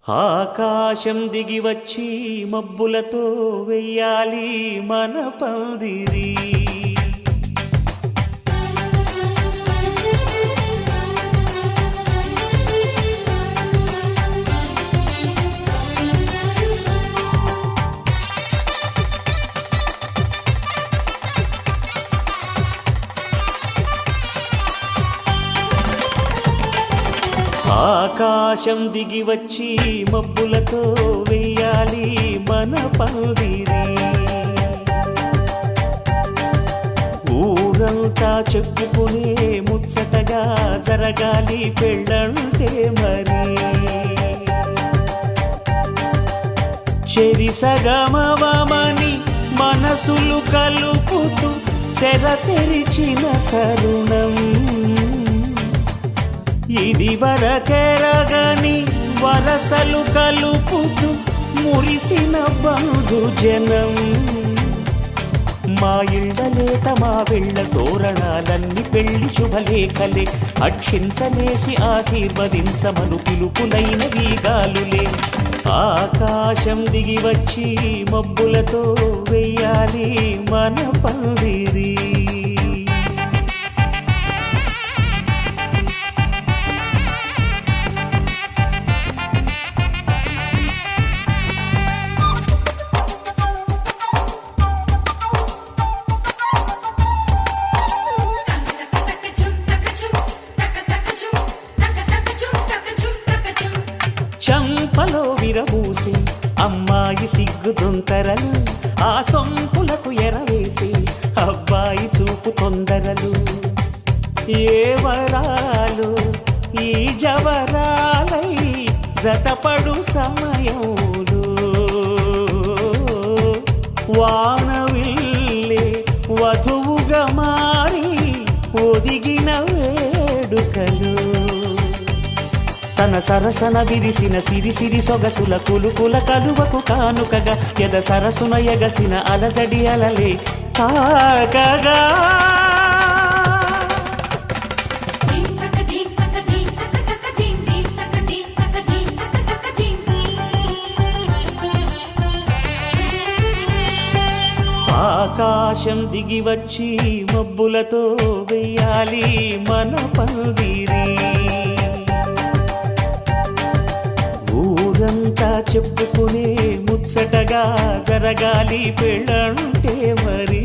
ఆకాశం దిగి వచ్చి మబ్బులతో వెయ్యాలి మన పందిరి. ఆకాశం దిగి వచ్చి మబ్బులతో వెయ్యాలి మన పందిరి. ఊరంతా చెప్పుకునే ముచ్చటగా జరగాలి పెళ్ళంటే మరి. చెరిసగమవమని మనసులు కలుపుతూ తెర తెరిచిన తరుణం ఇది వరకెరగని వరసలు కలుపుతూ మురిసిన బంధుజనం. మా ఇళ్ళలేత మా వెళ్ళ తోరణాలన్నీ పెళ్లి శుభలేఖలే. అక్షింతలేసి ఆశీర్వదించమను పిలుపులైన వీగాలులే. ఆకాశం దిగి వచ్చి మబ్బులతో వెయ్యాలి మన పందిరి. చంపలో విరబూసి అమ్మాయి సిగ్గు దొంతరలు, ఆ సొంపులకు ఎరవేసి అబ్బాయి చూపు తొందరలు. ఏ వరాలు ఈ జవరాలై జతపడు సమయంలో వానవిల్లే వధువుగా మారి ఒదిగిన వేడుకలు. తన సరసన విరిసిన సిరిసిరి సొగసుల కులుకుల కలువకు కానుకగా ఎద సరసున ఎగసిన అలజడి అలలే తాకగా. ఆకాశం దిగి వచ్చి మబ్బులతో వెయ్యాలి మన పందిరి. ఊరంతా చెప్పుకునే ముచ్చటగా జరగాలి పెళ్ళంటే మరి.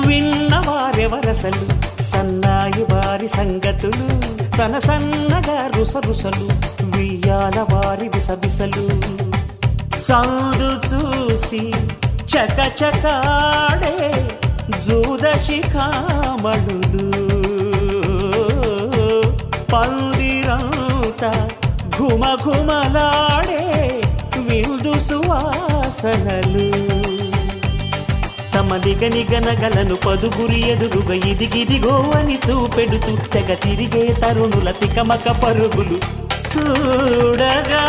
విన్నవారెవరసలు సన్నాయి వారి సంగతులు, సనసన్నగా రుసరుసలు వియ్యాల వారి విసవిసలు. సందు చూసి చకచకాడే జూదశిఖామణులు, పందిరంతా ఘుమఘుమలాడే విందు సువాసనలు. తమ నిగనిగనగలను పదుగురి ఎదురుగా ఇదిగిదిగో అని చూపెడుతూ తెగ తిరిగే తరుణుల తికమక పరుగులు చూడగా.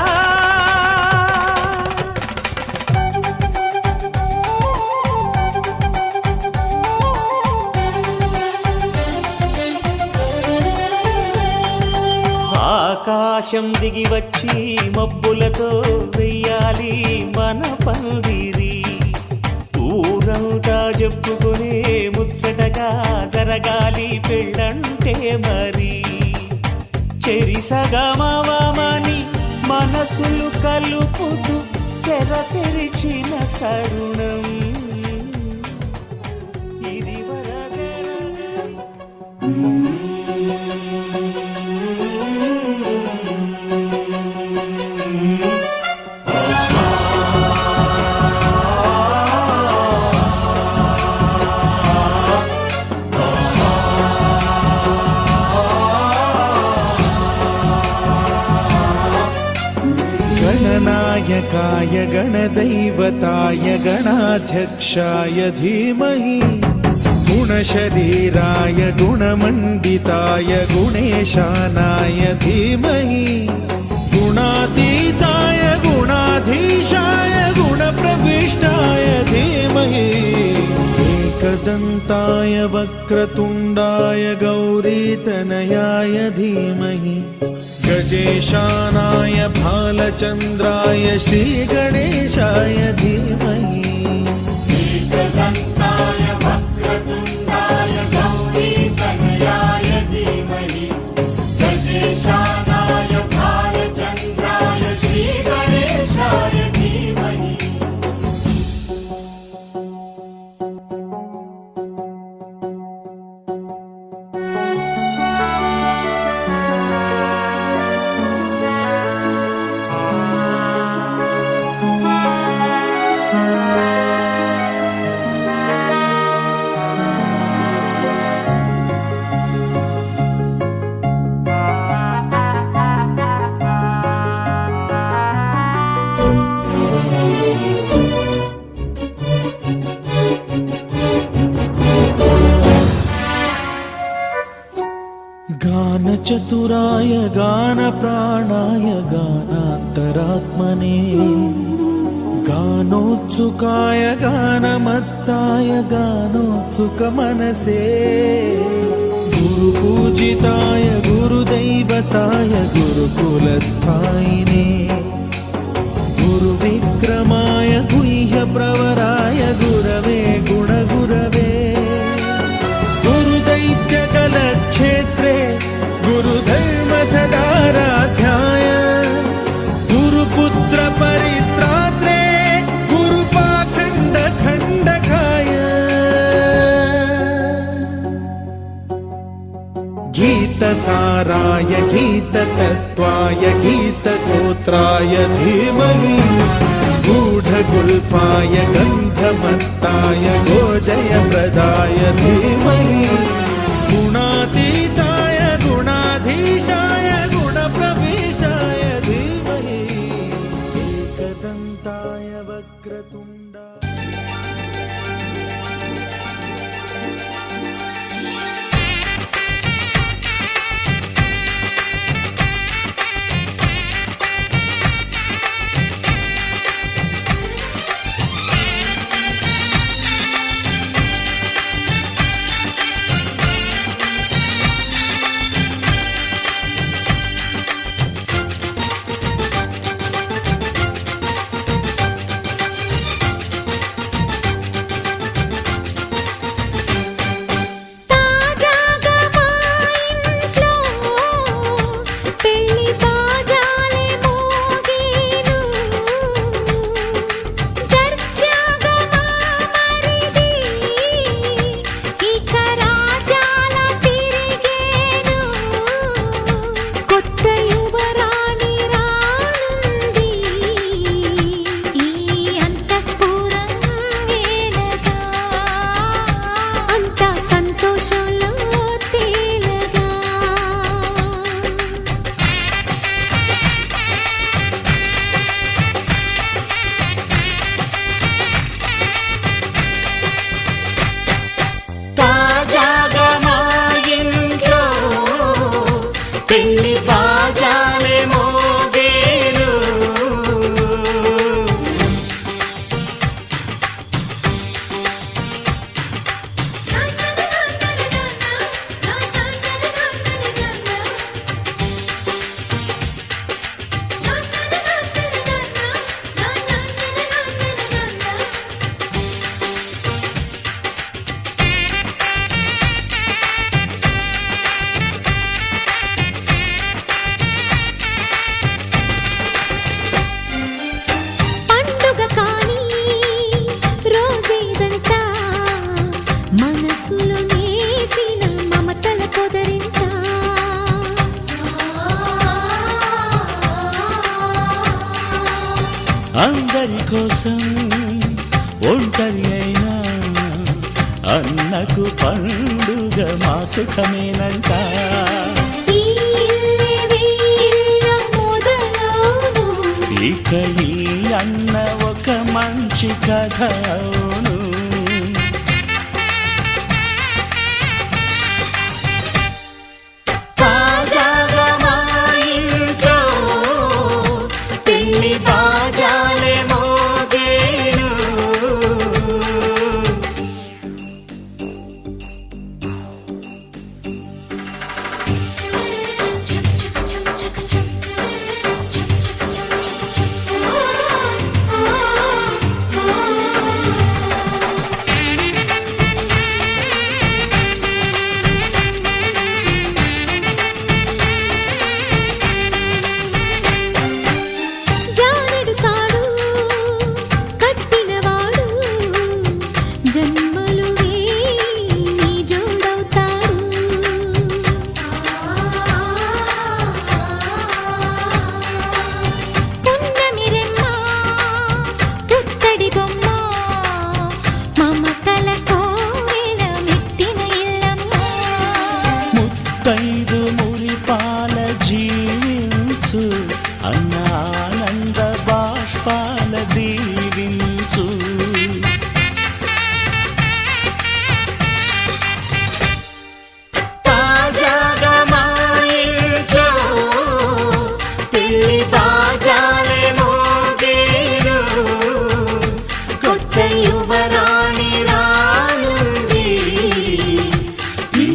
ఆకాశం దిగి వచ్చి మబ్బులతో వెయ్యాలి మన పందిరి. ఊరంతా చెప్పుకునే ముచ్చటగా జరగాలి పెళ్ళంటే మరి. చెరిసగమవమని మనసులు కలుపుతూ తెర తెరిచిన తరుణం ఇది गणनायकाय गणदैवताय गणाध्यक्षाय धीमहि गुणशरीराय गुणमण्डिताय गुणेशानाय धीमहि गुणातीताय गुणाधीशाय गुणप्रविष्टाय धीमहि एकदन्ताय वक्रतुण्डाय गौरीतनयाय धीमहि गजेशानाय भालचन्द्राय श्रीगणेशाय धीमहि एकदन्ताय वक्रतुण्डाय गौरीतनयाय धीमहि गजेशानाय भालचन्द्राय श्रीगणेशाय धीमहि गानचतुराय गानप्राणाय गानान्तरात्मने गानोत्सुकाय गानमत्ताय गानोत्सुकमनसे गुरुपूजिताय गुरुदैवताय गुरुकुलस्थायिने गुरुविक्रमाय गुह्यप्रवराय गुरवे गुणगुरवे गुरुदैत्यकलक्षेत्रे गुरुधर्म सदाराध्याय गुरुपुत्र परित्रात्रे गुरुपाखण्ड खण्डकाय गीतसाराय गीततत्त्वाय गीतगोत्राय धीमहि गूढगुल्फाय गन्धमत्ताय गोजयप्रदाय धीमहि गुणातीताय गुणाधीशाय गुणप्रविष्टाय धीमहि एकदन्ताय वक्रतुण्डाय అందరి కోసం ఒంటరి అయినా అన్నకు పండుగ మా సుఖమేనంట. ఇక ఈ అన్న ఒక మంచి కథ అవును. తాజాగా మా ఇంట్లో పెళ్లి బాజాలే మోగేను. జారెడు తాడు కట్టినవాడు జన్మలు వేయి జోడవుతాడు. పున్నమిరెమ్మ పుత్తడి బొమ్మ మమతల కోవెల మెట్టిన ఇల్లమ్మ. ముత్తైదు మురిపాల జీవించు అన్న ఆనంద బాష్పాల దీవించు. తాజాగా మా ఇంట్లో పెళ్లి బాజాలే మోగేను. కొత్త యువరాణి రానుంది ఈ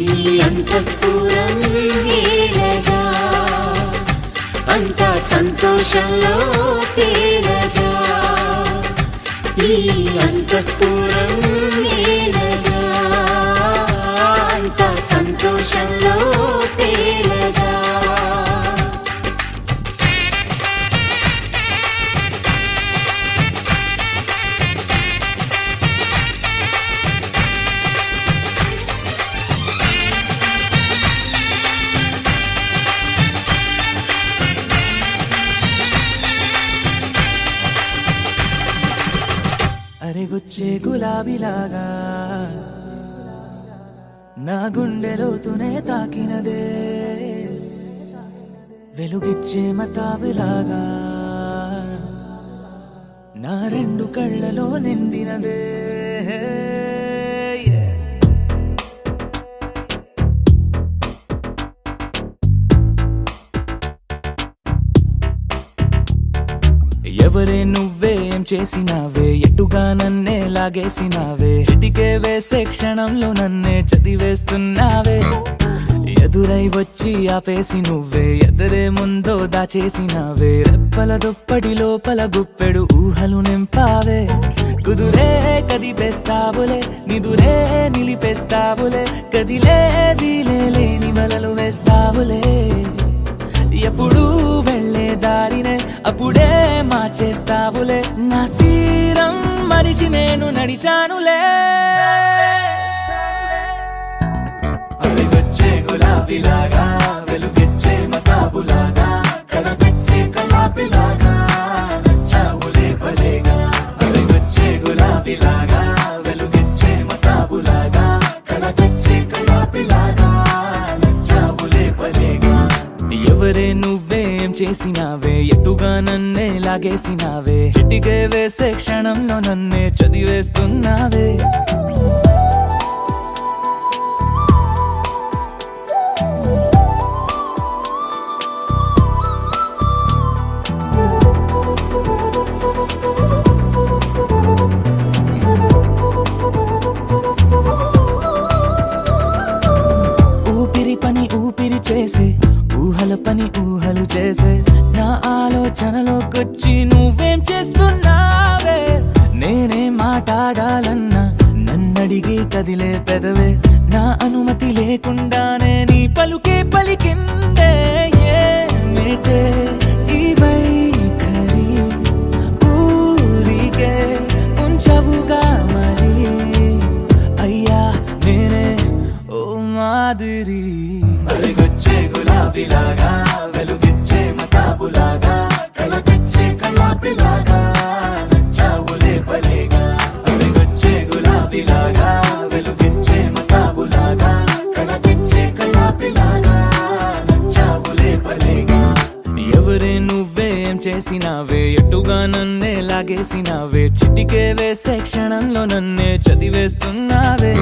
అంతఃపురం ఏలగా. అంతా సంతోషంలో తేలగా ఈ అంతఃపురం ఏలగా. అంతా సంతోషంలో తేలగా. అరెగొచ్చే గులాబీలాగా నా గుండెలోతునే తాకినదే. వెలుగిచ్చే మతాబులాగా నా రెండు కళ్ళలో నిండినదే. ఎవరే నువ్వేం చేసినావే, ఎటుగా నన్నే లాగేసినావే, చిటికే వేసే క్షణంలో నన్నే చదివేస్తున్నావే. ఎదురై వచ్చి ఆపేసి నువ్వే ఎదరే ముందో దాచేసినావే. రెప్పల దుప్పటి లోపల గుప్పెడు ఊహలు నింపావే. కుదురే కదిపేస్తావులే, నిదురే నిలిపేస్తావులే, కదిలే వీలే లేని వలలు వేస్తావులే. ఎప్పుడు వెళ్ళే దారినే అప్పుడే మార్చేస్తావులే. నా తీరం మరిచి నేను నడిచానులే. అలిగొచ్చే గులాబీలాగా వెలుగిచ్చే మతాబులాగా కలపిచ్చే కలాపిలాగా నచ్చావులే భలేగా. అలిగొచ్చే గులాబీలాగా వెలుగిచ్చే మతాబులాగా కలపిచ్చే కలాపిలాగా నచ్చావులే భలేగా. ఎవరే నువ్వేం చేసినావే, ఎటుగా నన్నే లాగేసినావే, చిటికే వేసే క్షణంలో నన్నే చదివేస్తున్నావే. ఊపిరి పని ఊపిరి చేసే, ఊహల పని ఊహలు చేసే, నా ఆలోచనలోకొచ్చి నువ్వేం చేస్తున్నావే. నేనే మాట్లాడాలన్నా నన్నడిగి కదిలే పెదవే, నా అనుమతి లేకుండానే నీ పలుకే పలికిందే. ఏమిటే ఈ వైఖరి, ఊరికే ఉంచవుగా మరి. అయ్యా నేనే ఓ మాదిరి. అలిగొచ్చే గులాబీలాగా వెలుగిచ్చే మతాబులాగా కలపిచ్చే కలాపిలాగా నచ్చావులే భలేగా. అలిగొచ్చే గులాబీలాగా వెలుగిచ్చే మతాబులాగా కలపిచ్చే కలాపిలాగా నచ్చావులే భలేగా. చేసినావే ఎటుగా నన్నే లాగేసినావే చిటికే వేసే క్షణంలో నన్నే చదివేస్తున్నావే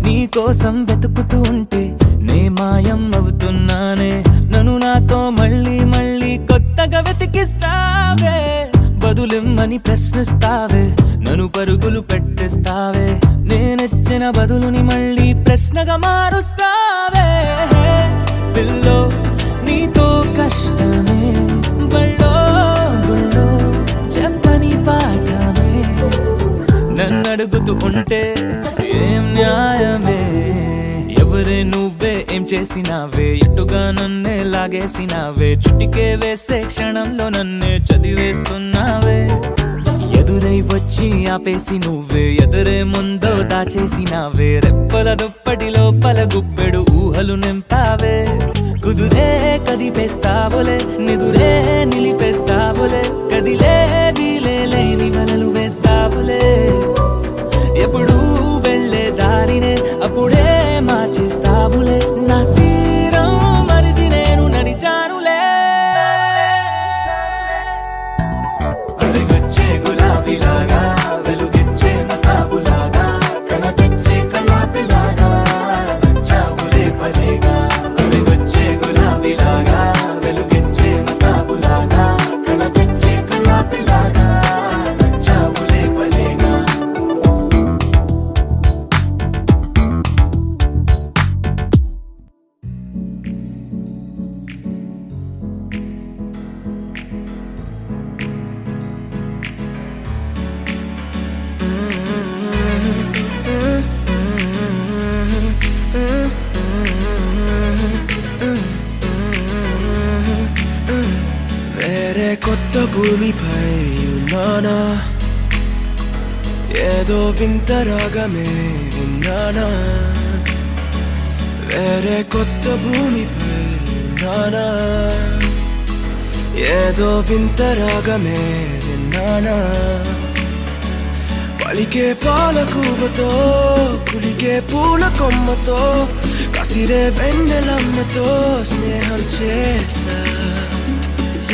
నీ కోసం వెతుకుతూ ఉంటే నే మాయం అవుతున్నానే నన్ను నాతో మళ్ళీ మళ్ళీ కొత్తగా వెతికిస్తావే బదులిమ్మని ప్రశ్నిస్తావే నన్ను పరుగులు పెట్టిస్తావే నేనెచ్చిన బదులుని మళ్ళీ ప్రశ్నగా మారుస్తావే పిల్లో నీతో కష్టమే బళ్ళో గుళ్ళో చెప్పని పాఠమే నన్ను అడుగుతూ ఉంటే ఏం న్యాయమే ఎవరే నువ్వే ఏం చేసినావే ఎటుగా నన్నే లాగేసినావే చుట్టికే వేసే క్షణంలో నన్నే చదివేస్తున్నావే ఎదురై వచ్చి ఆపేసి నువ్వే ఎదురే ముందో దాచేసినావే రెప్పల దుప్పటి లోపల గుప్పెడు ఊహలు నింపావే కుదురే కదిపేస్తావులే నిదురే నిలిపేస్తావులే కదిలే వీలే లేని వలలు వేస్తావులే ఎప్పుడు వెళ్ళే దారినే అప్పుడే మార్చేస్తావులే నా తీరం మరిచి నేను నడిచానులే అలిగొచ్చే గులాబీలాగా వెలుగిచ్చే మతాబులాగా కల తెచ్చే కలాపిలాగా నచ్చావులే పలేగా అలిగొచ్చే గులాబీలాగా వెలుగిచ్చే మతాబులాగా కల తెచ్చే కలాపిలాగా నచ్చావులే పలేగా వేరే కొత్త భూమిపై ఉన్నానా ఏదో వింత రాగమే విన్నానా వేరే కొత్త భూమిపై ఉన్నానా ఏదో వింత రాగమే విన్నానా పలికే పాలకూవతో కులికే పూల కొమ్మతో కసిరే వెన్నెలమ్మతో స్నేహం చేసా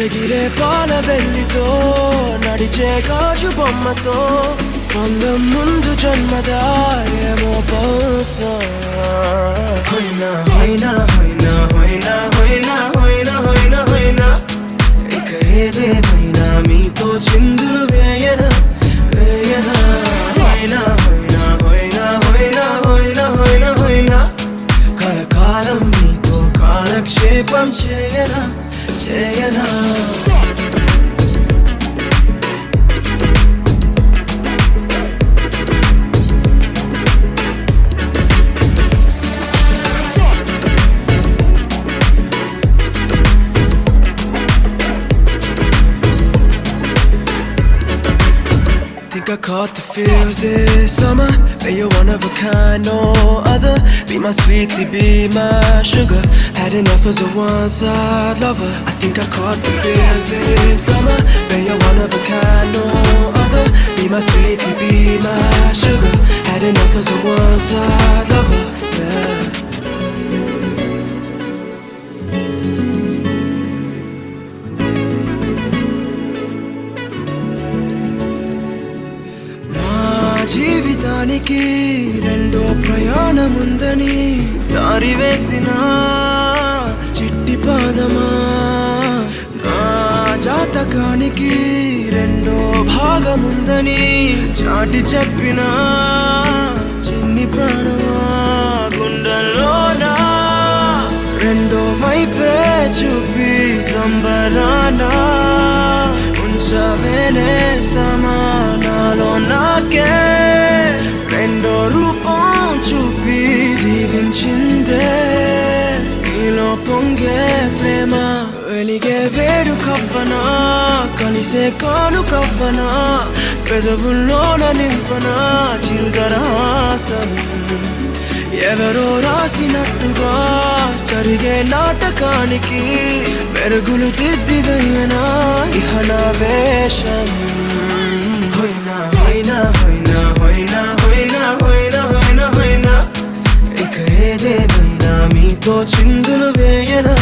ఎగిరే పాల వెల్లితో నడిచే గాజు బొమ్మతో పొందం ముందు జన్మదా ఏమో బహుశా హోయినా హోయినా హోయినా హోయినా హోయినా హోయినా హోయినా హోయినా ఇక ఏదేమైనా మీతో చిందులు వేయనా వేయనా హోయినా హోయినా హోయినా హోయినా హోయినా హోయినా హోయినా కలకాలం మీతో కాలక్షేపం చేయనా చేయనా Think I caught the feels this summer. But you're one of a kind, no other. Be my sweetie, be my sugar. Had enough as a one-side lover. I think I caught the feels this summer. But you're one of a kind, no other. Be my sweetie, be my sugar. Had enough as a one-side lover. Yeah. జీవితానికి రెండో ప్రయాణముందని దారి వేసిన చిట్టి పాదమా నా జాతకానికి రెండో భాగముందని చాటి చెప్పిన చిన్ని ప్రాణమా గుండెల్లోనా రెండో వైపే చూపి సంబరానా ఉంచవేనేస్తామా నాలో నాకే రెండో రూపం చూపి దీవించిందే నీలో పొంగే ప్రేమ వెలిగే వేడు కవ్వనా కలిసే కాను కవ్వనా పెదవుల్లోన నింపనా చిరుదరాసం ఎవరో రాసినట్టుగా జరిగే నాటకానికి మెరుగులు దిద్దిదయ్యనా ఇహ నా వేషం హోయినా హోయినా హోయినా హోయినా హోయినా హోయినా హోయినా హోయినా ఇక ఏదేమైనా మీతో చిందులు వేయనా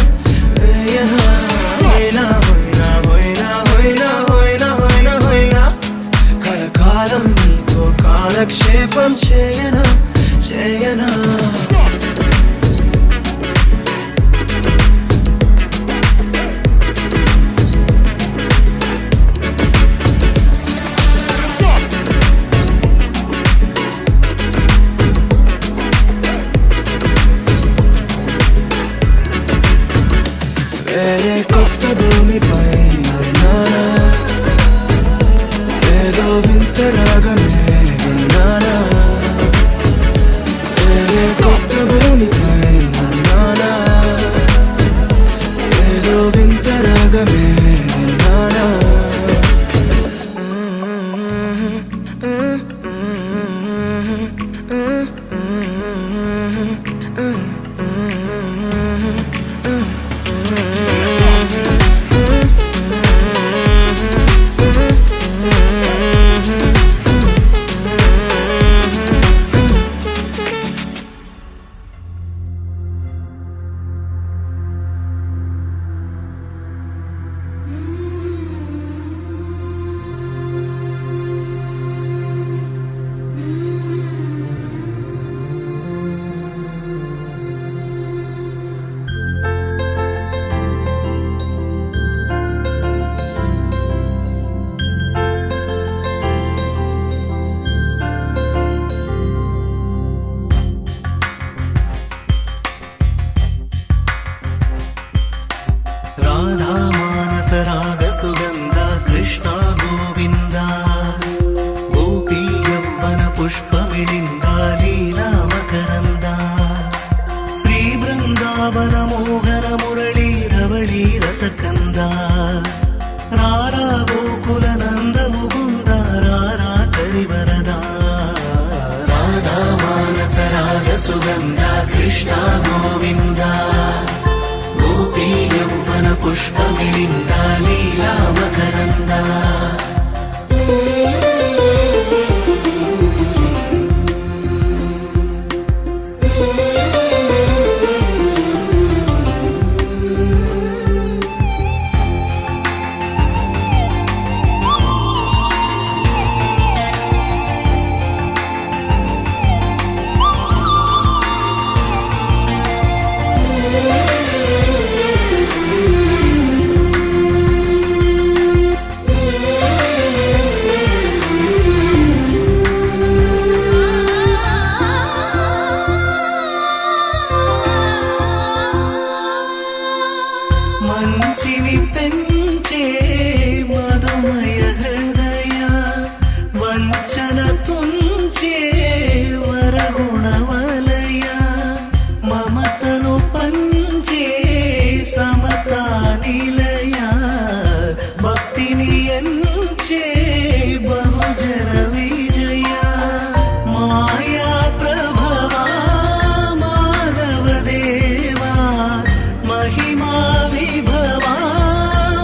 వేయనా హోయినా హోయినా హోయినా హోయినా హోయినా హోయినా హోయినా కలకాలం మీతో కాలక్షేపం చేయనా చేయనా వేరే కొత్త భూమిపై నానా ఏదో వింత రాగమే విన్నానా వేరే కొత్త భూమిపై నానా ఏదో వింత రాగమే విన్నానా రాధా మానస రాగ సుగంధ కృష్ణ గోవింద గోపీ యవ్వన పుష్పమిళింద లీలా మకరంద శ్రీ బృందావన మోహన మురళీ రవళీ రసకంద రారా గోకుల నంద ముకుంద రారా కరివరద రాధా మానస రాగ సుగంధ కృష్ణ గోవింద గోపీ యవ్వన పుష్పమిళింద లీలా మకరంద మంచిని పెంచే మధుమయ హృదయ వంచన తుంచే వరగుణవలయ మమతను పంచే సమతా నిలయ భక్తిని ఎంచే బహుజన విజయ మాయా ప్రభవా మాధవ దేవా మహిమా విభవా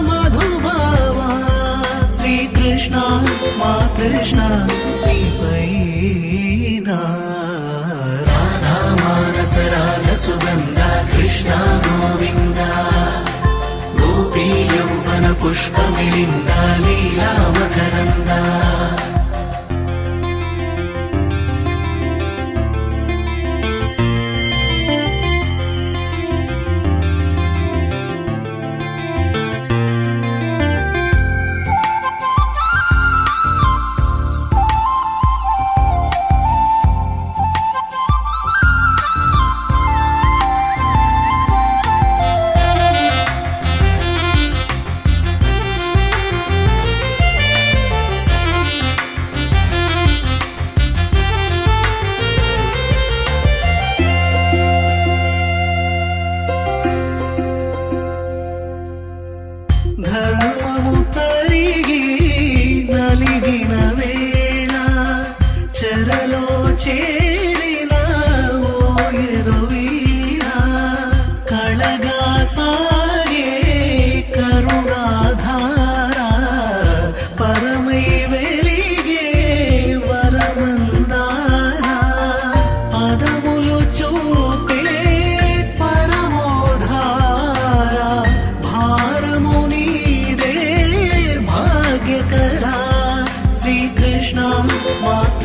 మధుభావా శ్రీకృష్ణ మా కృష్ణ నీపైనా రాధా మానస రాగ సుగంధ కృష్ణ గోవింద గోపీ యవ్వన పుష్పమిళింద లీలా మకరంద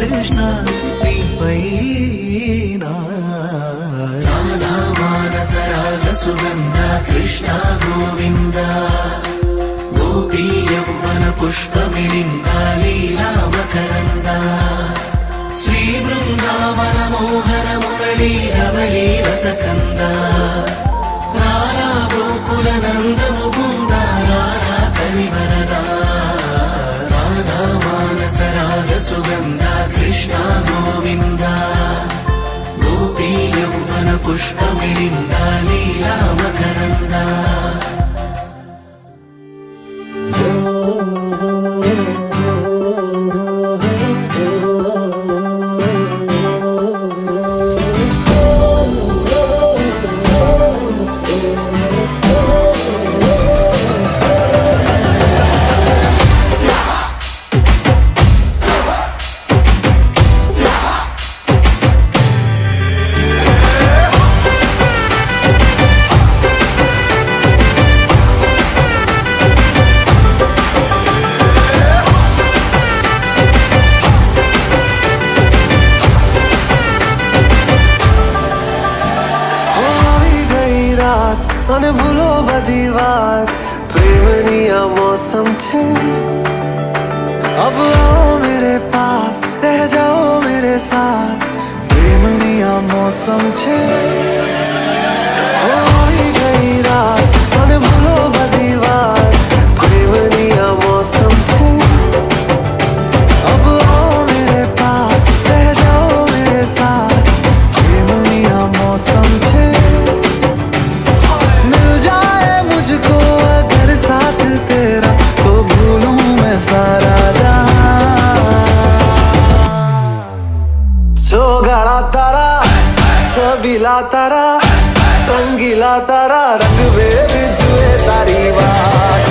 కృష్ణ నీపైన రాధా మానస రాగ సుగంధ కృష్ణ గోవింద గోపీ యౌవన పుష్పమిళింద లీలా మకరంద శ్రీ బృందావన మోహన మురళీ రమళీ రసకంద రారా గోకుల నందము బృంద రారా కరివరద రాధా మానస రాగ సుగంధ కృష్ణ గోవింద గోపీ యౌవన పుష్పమిళింద లీలా మకరంద મને ભૂલો બધી વાત પ્રેમની આ મૌસમ છે अब आओ मेरे पास रह जाओ मेरे साथ प्रेमनी आ मौसम छे होई गई रात મને ભૂલો બધી વાત પ્રેમની આ मौसम छे अब आओ मेरे पास रह जाओ मेरे साथ प्रेमनी आ मौसम छे मुझको अगर साथ तेरा तो भूलूं मैं सारा जहां तारा छबीला तारा रंगीला तारा रंग वेद जुए तारी बात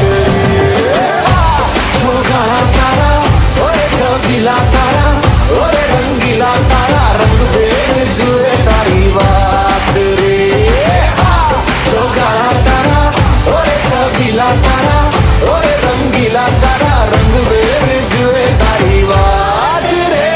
छोगाड़ा तारा ओरे छबीला तारा ओरे रंगीला तारा रंग वेद जुए तारी बात रे छोगाड़ा तारा ओरे छबीला तारा ओरे रंगीला तारा रंग वेद जुए तारी बात रे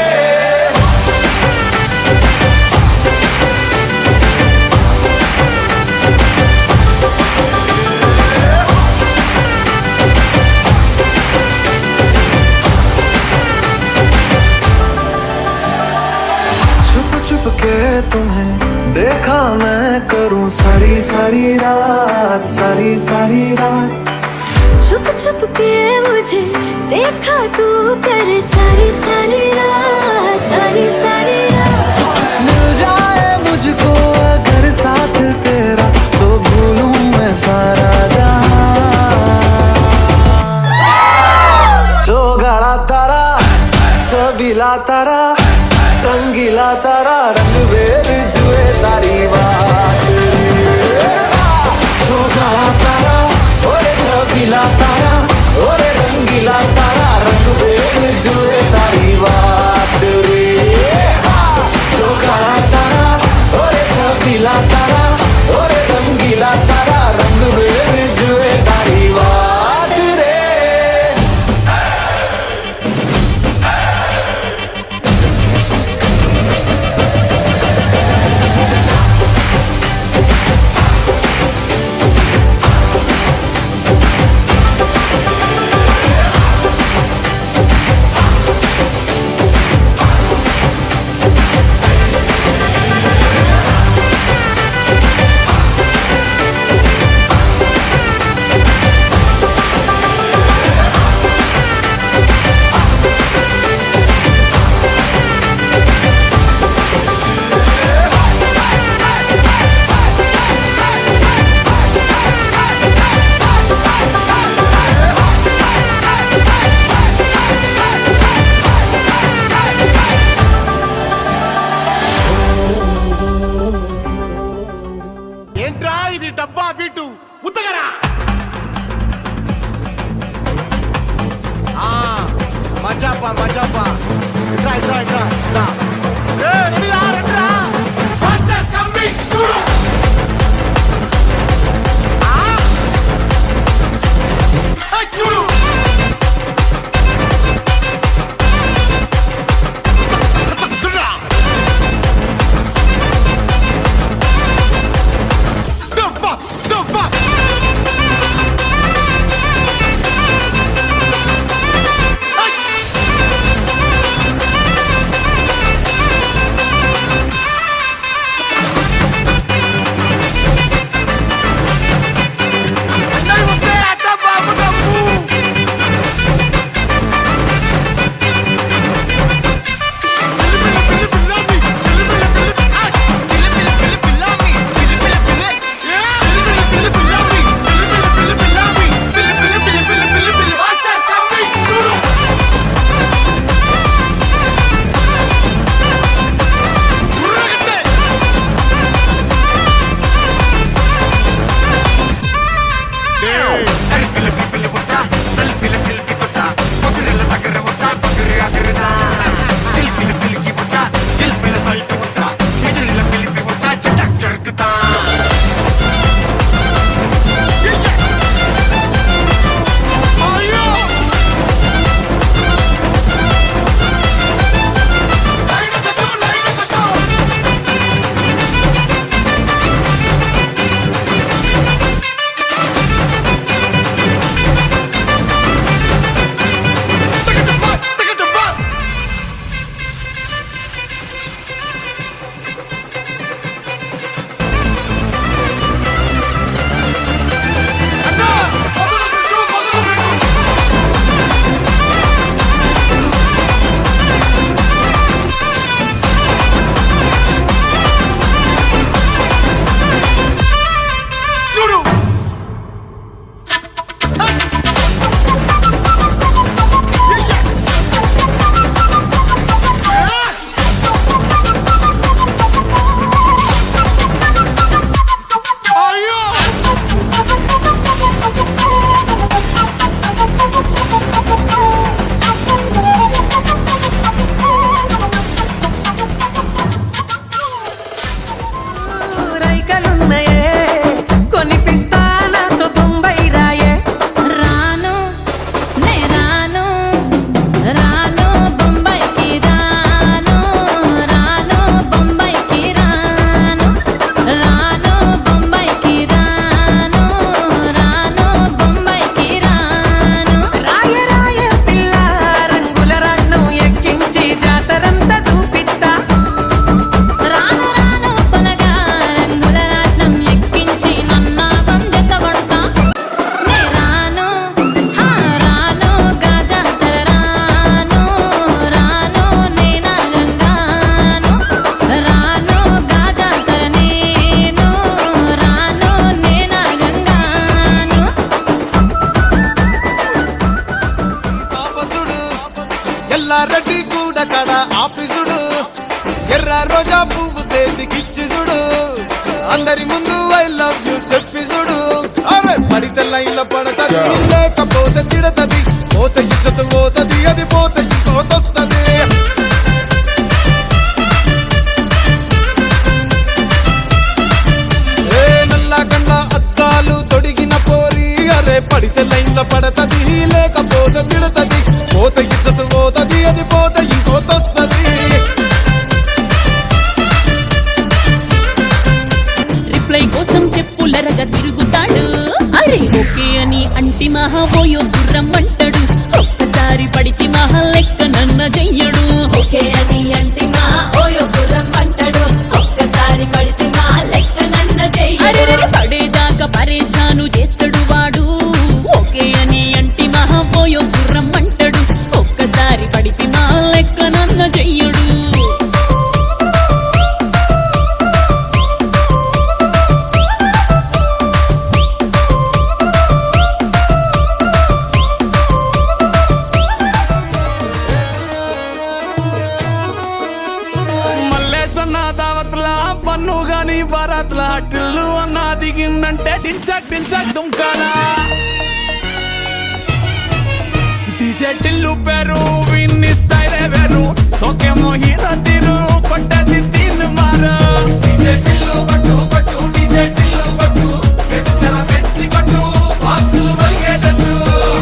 छुप छुप के तुम्हें देखा मैं करूं सारी सारी रात सारी सारी रात छुप छुप के मुझे देखा तू कर सारी सारी रात सारी सारी रात मिल जाए मुझको अगर साथ तेरा तो भूलूं मैं सारा जहां छोगाड़ा तारा छबीला तारा रंगीला तारा रंग वेद जुए तारी बात छोगाड़ा तारा ओरे छबीला तारा ओरे रंगीला तारा रंग वेद जुए तारी बात रे छोगाड़ा तारा ओरे छबीला तारा ओरे रंगीला तारा रंग वेद కాడ ఆఫీసుడు ఎర్ర రోజా పువ్వు సేతికిచ్చి చూడు అందరి ముందు ఐ లవ్ యూ చెప్పి చూడు అరే పడితే లైన్ల పడతది లేకపోతే తిడతది పోత ఇచ్చత పోతది అది పోత ఇంకోతొస్తది ఏ నల్ల కండ్ల అద్దాలు తొడిగిన పోరి అరే పడితే లైన్ల పడతది లేకపోతే తిడతది పోత ఇచ్చత పోతది అది పోత ఇంకోతొస్తది రిప్లై కోసం చెప్పులరగా తిరుగుతాడు అరే ఓకే అని అంటి మహా ఓయో గుర్రమ్మంటాడు ఒక్కసారి పడితే మహా లెక్క నన్న చెయ్యడు ఓకే అని అంటే మా ఓయో గుర్రం అంటాడు ఒక్కసారి పడితే మా లెక్క నన్న అరే చెయ్యడు పడేదాకా పరేషాను చేస్తాడు వాడు ఓకే అని అంటి మహా ఓయో గుర్రమ్మంటాడు ఒక్కసారి పడితే మా లెక్క నన్న చెయ్యడు మల్లేసన్న దావత్ల పన్ను గాని బారాత్ల టిల్లు అన్న దిగిందంటే డించక్ డించక్ దుంకానా డీజే టిల్లు పేరు విన్ని స్టైల్ వేరు సోకేమో హీరో తీరు కొట్టది తీన్ మారు డీజే టిల్లు కొట్టు కొట్టు డీజే టిల్లు కొట్టు వెచ్చన పెంచి కొట్టు బాక్సులు వలిగేటట్టు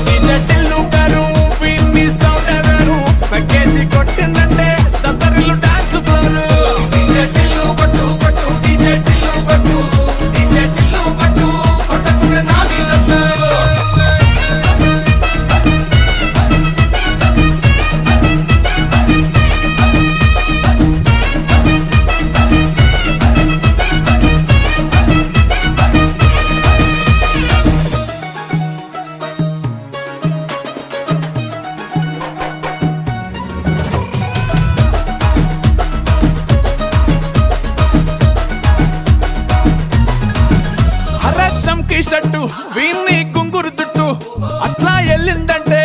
డీజే టిల్లు పేరు విన్ని సౌండ్ వేరు పెక్కేసి కొట్టిందంటే దత్తరిల్లు డాన్స్ ఫ్లోర్ డీజే టిల్లు కొట్టు కొట్టు డీజే టిల్లు కొట్టు డీజే టిల్లు కొట్టు కొట్టకుండా నా మీద హరచంకి షట్టు వీన్ని కుంగురు చుట్టూ అట్లా ఎల్లిందంటే